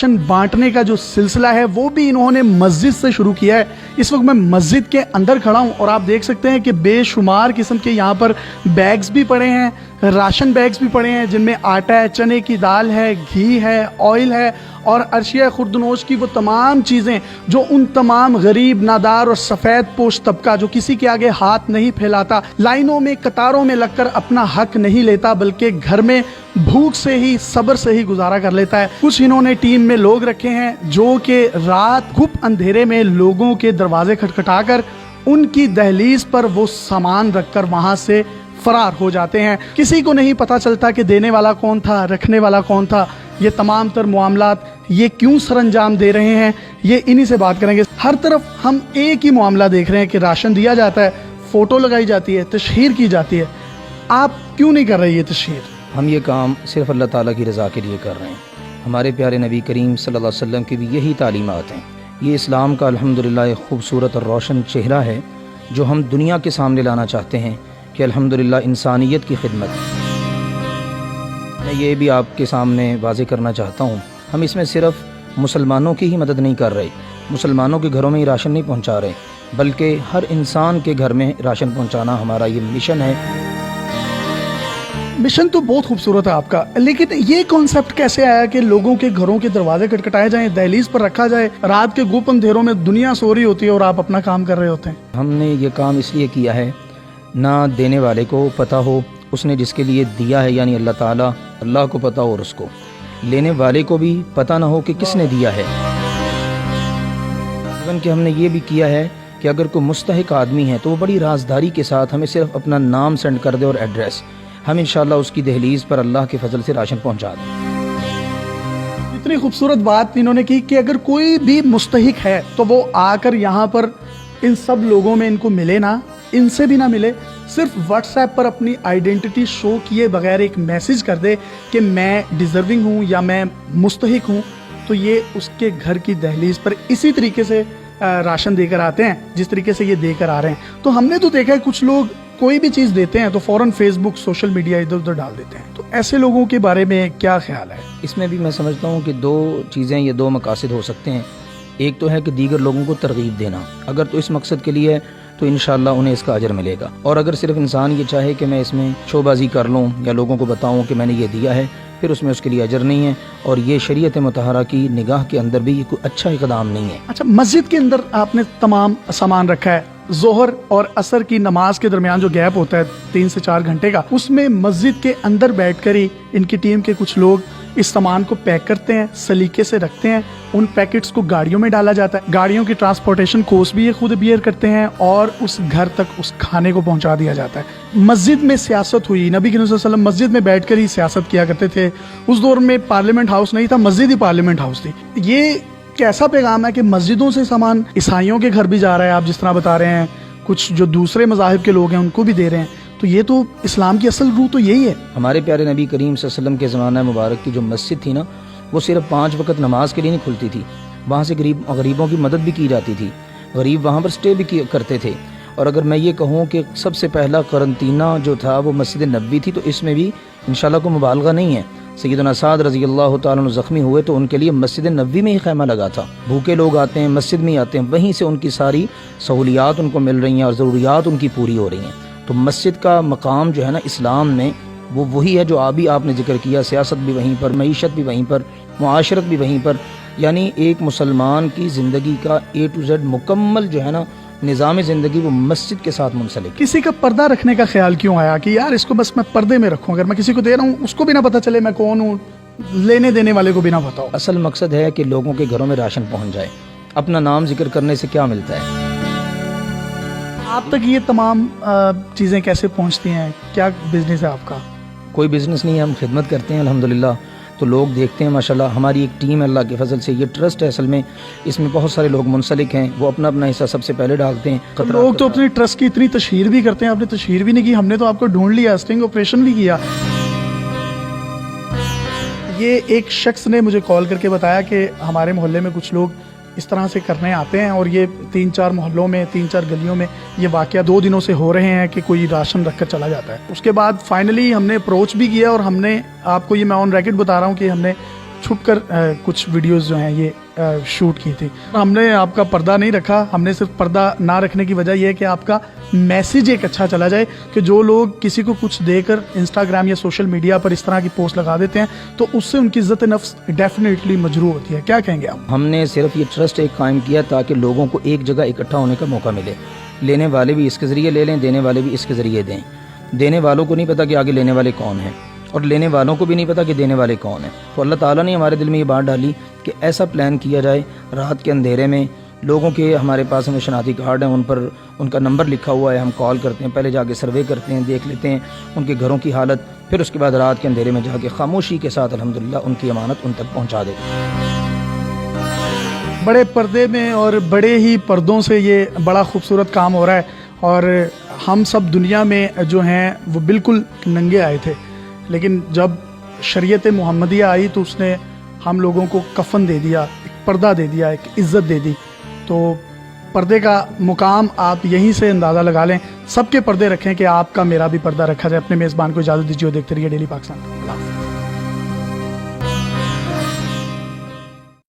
Ration बांटने का जो सिलसिला है वो भी इन्होंने मस्जिद से शुरू किया है। इस वक्त मैं मस्जिद के अंदर खड़ा हूँ और आप देख सकते हैं कि बेशुमार किस्म के यहाँ पर बैग्स भी पड़े हैं, राशन बैग्स भी पड़े हैं जिनमें आटा है, चने की दाल है, घी है, ऑयल है और अर्शिया खुर्दनोश की वो तमाम चीज़ें जो उन तमाम गरीब, नादार और सफ़ेद पोश तबका जो किसी के आगे हाथ नहीं फैलाता, लाइनों में कतारों में लगकर अपना हक नहीं लेता, बल्कि घर में भूख से ही, सब्र से ही गुजारा कर लेता है। कुछ इन्होंने टीम में लोग रखे हैं जो कि रात गुप अंधेरे में लोगों के दरवाजे खटखटाकर उनकी दहलीज पर वो सामान रखकर वहां से फरार हो जाते हैं। किसी को नहीं पता चलता कि देने वाला कौन था, रखने वाला कौन था। ये तमाम तर मामलात ये क्यों सरंजाम दे रहे हैं, ये इन्हीं से बात करेंगे। हर तरफ हम एक ही मामला देख रहे हैं कि राशन दिया जाता है, फ़ोटो लगाई जाती है, तशहीर की जाती है। आप क्यों नहीं कर रहे ये तशहीर? हम ये काम सिर्फ अल्लाह ताला की रज़ा के लिए कर रहे हैं। हमारे प्यारे नबी करीम सल्लल्लाहु अलैहि वसल्लम की भी यही तालीमात हैं। ये इस्लाम का अल्हम्दुलिल्लाह एक खूबसूरत और रोशन चेहरा है जो हम दुनिया के सामने लाना चाहते हैं कि अल्हम्दुलिल्लाह इंसानियत की खिदमत। मैं ये भी आपके सामने वाज़ेह करना चाहता हूँ, हम इसमें सिर्फ मुसलमानों की ही मदद नहीं कर रहे, मुसलमानों के घरों में ही राशन नहीं पहुँचा रहे, बल्कि हर इंसान के घर में राशन पहुँचाना हमारा ये मिशन है। मिशन तो बहुत खूबसूरत है आपका, लेकिन ये कॉन्सेप्ट कैसे आया कि लोगों के घरों के दरवाजे खटखटाए जाएं, दहलीज पर रखा जाए, रात के गुप अंधेरों में दुनिया सो रही होती है और आप अपना काम कर रहे होते हैं? हमने ये काम इसलिए किया है ना देने वाले को पता हो उसने जिसके लिए दिया है, यानी अल्लाह ताला, अल्लाह को पता हो और उसको लेने वाले को भी पता ना हो कि किसने दिया है। कि हमने ये भी किया है कि अगर कोई मुस्तहिक आदमी है तो वो बड़ी राजदारी के साथ हमें सिर्फ अपना नाम सेंड कर दे और एड्रेस, हम इंशाल्लाह उसकी दहलीज पर अल्लाह के फजल से राशन पहुंचा दें। इतनी खूबसूरत बात इन्होंने की कि अगर कोई भी मुस्तहिक है तो वो आकर यहाँ पर इन सब लोगों में इनको मिले ना, इनसे भी ना मिले, सिर्फ व्हाट्सएप पर अपनी आइडेंटिटी शो किए बगैर एक मैसेज कर दे कि मैं डिजर्विंग हूँ या मैं मुस्तहिक हूँ, तो ये उसके घर की दहलीज पर इसी तरीके से राशन देकर आते हैं जिस तरीके से ये देकर आ रहे हैं। तो हमने तो देखा है कुछ लोग कोई भी चीज़ देते हैं तो फ़ौरन फेसबुक, सोशल मीडिया इधर उधर डाल देते हैं, तो ऐसे लोगों के बारे में क्या ख्याल है? इसमें भी मैं समझता हूँ कि दो चीज़ें, ये दो मकासद हो सकते हैं। एक तो है कि दीगर लोगों को तरगीब देना, अगर तो इस मकसद के लिए तो इंशाअल्लाह उन्हें इसका अजर मिलेगा, और अगर सिर्फ इंसान ये चाहे कि मैं इसमें शोबाजी कर लूँ या लोगों को बताऊँ कि मैंने ये दिया है, फिर उसमें उसके लिए अजर नहीं है और ये शरीयत मुतहरा की निगाह के अंदर भी ये कोई अच्छा इक़दाम नहीं है। अच्छा, मस्जिद के अंदर आपने तमाम सामान रखा है, जोहर और असर की नमाज के दरमियान जो गैप होता है 3 से 4 घंटे का, उसमें मस्जिद के अंदर बैठकर ही इनकी टीम के कुछ लोग इस सामान को पैक करते हैं, सलीके से रखते हैं, उन पैकेट्स को गाड़ियों में डाला जाता है, गाड़ियों की ट्रांसपोर्टेशन कॉस्ट भी ये खुद बियर करते हैं और उस घर तक उस खाने को पहुंचा दिया जाता है। मस्जिद में सियासत हुई, नबी करीम सल्लल्लाहु अलैहि वसल्लम मस्जिद में बैठकर ही सियासत किया करते थे। उस दौर में पार्लियामेंट हाउस नहीं था, मस्जिद ही पार्लियामेंट हाउस थी। ये कैसा पैगाम है कि मस्जिदों से सामान ईसाइयों के घर भी जा रहा है, आप जिस तरह बता रहे हैं, कुछ जो दूसरे मज़ाहिब के लोग हैं उनको भी दे रहे हैं, तो ये तो इस्लाम की असल रूह तो यही है। हमारे प्यारे नबी करीम सल्लल्लाहु अलैहि वसल्लम के ज़माना मुबारक की जो मस्जिद थी ना, वो सिर्फ 5 वक्त नमाज के लिए नहीं खुलती थी, वहाँ से गरीबों की मदद भी की जाती थी, गरीब वहाँ पर स्टे भी करते थे। और अगर मैं ये कहूँ कि सबसे पहला करंतना जो था वो मस्जिद नबवी थी, तो इसमें भी इंशाल्लाह को मुबालगा नहीं है। सैयदना साद रज़ी अल्लाह तआला अन्हु ज़ख्मी हुए तो उनके लिए मस्जिद नबवी में ही खैमा लगा था। भूखे लोग आते हैं, मस्जिद में ही आते हैं, वहीं से उनकी सारी सहूलियात उनको मिल रही हैं और ज़रूरियात उनकी पूरी हो रही हैं। तो मस्जिद का मकाम जो है ना इस्लाम में, वो वही है जो अभी आपने जिक्र किया, सियासत भी वहीं पर, मईशत भी वहीं पर, मुआशरत भी वहीं पर, यानी एक मुसलमान की ज़िंदगी का A to Z मुकम्मल जो है ना निज़ाम ज़िंदगी वो मस्जिद के साथ मुंसलिक। किसी का पर्दा रखने का ख्याल क्यों आया कि यार इसको बस मैं पर्दे में रखूं, अगर मैं किसी को दे रहा हूँ उसको भी ना पता चले मैं कौन हूँ, लेने देने वाले को भी ना बताओ? असल मकसद है कि लोगों के घरों में राशन पहुँच जाए। अपना नाम जिक्र करने से क्या मिलता है? आप तक ये तमाम चीज़ें कैसे पहुँचती हैं? क्या बिजनेस है आपका? कोई बिज़नेस नहीं है, हम खिदमत करते हैं अल्हम्दुलिल्लाह। तो लोग देखते हैं माशाल्लाह, हमारी एक टीम है अल्लाह के फजल से, ये ट्रस्ट है असल में, इसमें बहुत सारे लोग मुंसलिक हैं, वो अपना अपना हिस्सा सबसे पहले डालते हैं। तो लोग तो अपनी ट्रस्ट की इतनी तशहीर भी करते हैं, आपने तशहीर भी नहीं की, हमने तो आपको ढूंढ लिया, स्टिंग ऑपरेशन भी किया। ये एक शख्स ने मुझे कॉल करके बताया कि हमारे मोहल्ले में कुछ लोग इस तरह से करने आते हैं और ये 3-4 मोहल्लों में, 3-4 गलियों में ये वाक़या 2 दिनों से हो रहे हैं कि कोई राशन रखकर चला जाता है। उसके बाद फाइनली हमने अप्रोच भी किया और हमने आपको ये मैं ऑन रिकॉर्ड बता रहा हूँ कि हमने छुप कर कुछ वीडियोस जो हैं ये शूट की थी। हमने आपका पर्दा नहीं रखा, हमने सिर्फ पर्दा ना रखने की वजह यह है कि आपका मैसेज एक अच्छा चला जाए कि जो लोग किसी को कुछ देकर इंस्टाग्राम या सोशल मीडिया पर इस तरह की पोस्ट लगा देते हैं तो उससे उनकी इज्जत नफ्स डेफिनेटली मजरूह होती है। क्या कहेंगे आप? हमने सिर्फ ये ट्रस्ट एक कायम किया ताकि लोगों को एक जगह इकट्ठा होने का मौका मिले। लेने वाले भी इसके ज़रिए ले लें, देने वाले भी इसके ज़रिए दें। देने वालों को नहीं पता कि आगे लेने वाले कौन हैं और लेने वालों को भी नहीं पता कि देने वाले कौन हैं। तो अल्लाह ताला ने हमारे दिल में ये बात डाली कि ऐसा प्लान किया जाए रात के अंधेरे में लोगों के, हमारे पास हमें शनाख्ती कार्ड हैं, उन पर उनका नंबर लिखा हुआ है, हम कॉल करते हैं, पहले जाके सर्वे करते हैं, देख लेते हैं उनके घरों की हालत, फिर उसके बाद रात के अंधेरे में जाके खामोशी के साथ अल्हम्दुलिल्लाह उनकी अमानत उन तक पहुँचा देते हैं। बड़े पर्दे में और बड़े ही पर्दों से ये बड़ा खूबसूरत काम हो रहा है और हम सब दुनिया में जो हैं वो बिल्कुल नंगे आए थे, लेकिन जब शरीयत मुहम्मदिया आई तो उसने हम लोगों को कफन दे दिया, एक पर्दा दे दिया, एक इज़्ज़त दे दी। तो पर्दे का मुकाम आप यहीं से अंदाज़ा लगा लें। सबके पर्दे रखें कि आपका मेरा भी पर्दा रखा जाए। अपने मेज़बान को इजाज़त दीजिए और देखते रहिए डेली पाकिस्तान।